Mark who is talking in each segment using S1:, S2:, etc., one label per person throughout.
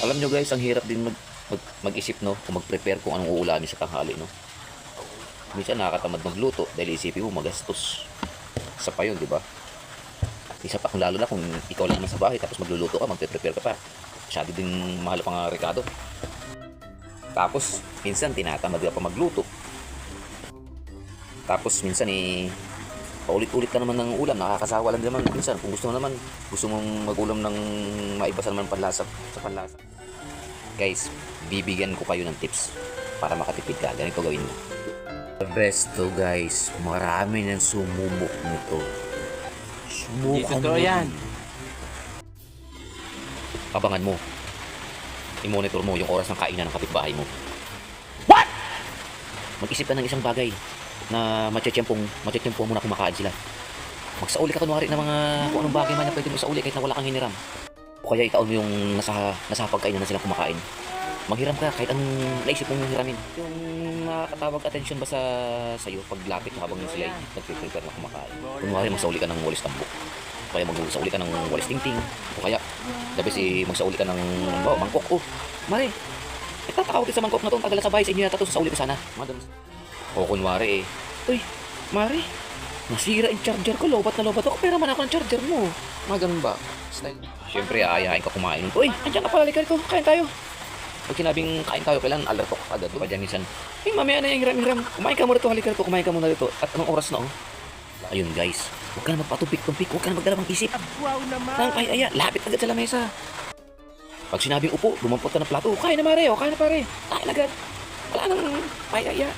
S1: Alam nyo guys, ang hirap din mag-isip, no? Kung mag-prepare kung anong uulamin sa tanghali, no? Minsan nakakatamad magluto dahil isipin mo magastos. Isa pa yun, di ba? Isa pa kung lalo na kung ikaw lang naman sa bahay tapos magluluto ka, magpe-prepare ka pa. Masyado din mahal pa nga rekado. Tapos, minsan tinatamad ka pa magluto. Tapos minsan paulit-ulit ka naman ng ulam, nakakasawa lang naman minsan. Kung gusto mo naman, gusto mong mag-ulam ng maiba naman panlasa sa panlasa. Guys, bibigyan ko kayo ng tips para makatipid ka. Ganito gawin mo. The best to guys, marami nang sumubok nito. Sumukan mo.
S2: Yan.
S1: Abangan mo. I-monitor mo yung oras ng kainan ng kapitbahay mo. Mag-isip ka ng isang bagay na matyatyempong mo na kumakain sila. Magsauli ka kunwari ng mga kung anong bagay man na pwede mo sauli kahit na wala kang hiniram. O kaya itaon mo yung nasa pagkainan na silang kumakain. Maghiram ka kahit anong naisip mong hiramin. Yung nakakatawag attention ba sa'yo paglapit mo habang sila ay nagpe-prepare na kumakain. Kunwari magsauli ka ng walis tambok. O kaya magsauli ka ng walis tingting. O kaya labis magsauli ka ng mangkok. Oh, mare, itatawag sa mangkok na to, tagal sa bahay sa inyo yata to, sasauli ko sana. O kunwari uy, mare, nasira yung charger ko, lobat na lobat ako, pera man ako ng charger mo. Mga ganun ba? Style. Siyempre, aayain ka kumain. Uy, andyan ka pala, likar ko, kain tayo. Pag sinabing kain tayo, kailangan alerto ka agad. Pa dyan minsan, mamaya na yung hiram. Kumain ka muna rito, halikar ko, kumain ka muna rito. At anong oras na, oh? Ayun guys, huwag ka na magpatumpik-tumpik, huwag ka na magdalawang isip.
S2: Wow naman.
S1: Nang ay, lapit agad sa lamesa. Pag sinabing upo, dumampot ka ng plato, kain na mare, kain na pare, kain agad. Wala nang ay.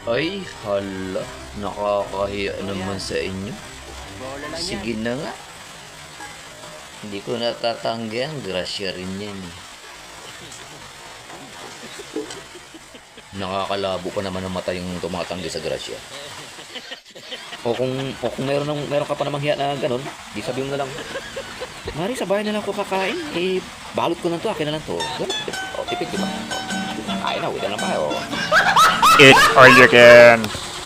S3: Ay, hala. Nakakahiya naman sa inyo.
S2: Bola lang yan.
S3: Sige na nga. Hindi ko natatanggihan. Grasya rin yan eh. Nakakalabo pa naman ang mata yung tumatanggi sa grasya.
S1: O kung meron ka pa namang hiya na ganun, di sabihin mo na lang, mari, sa bahay na lang ako kakain, balot ko na to, akin na lang to. O, tipid, diba? Kain na, wala na pa, o.
S4: Eat all you can.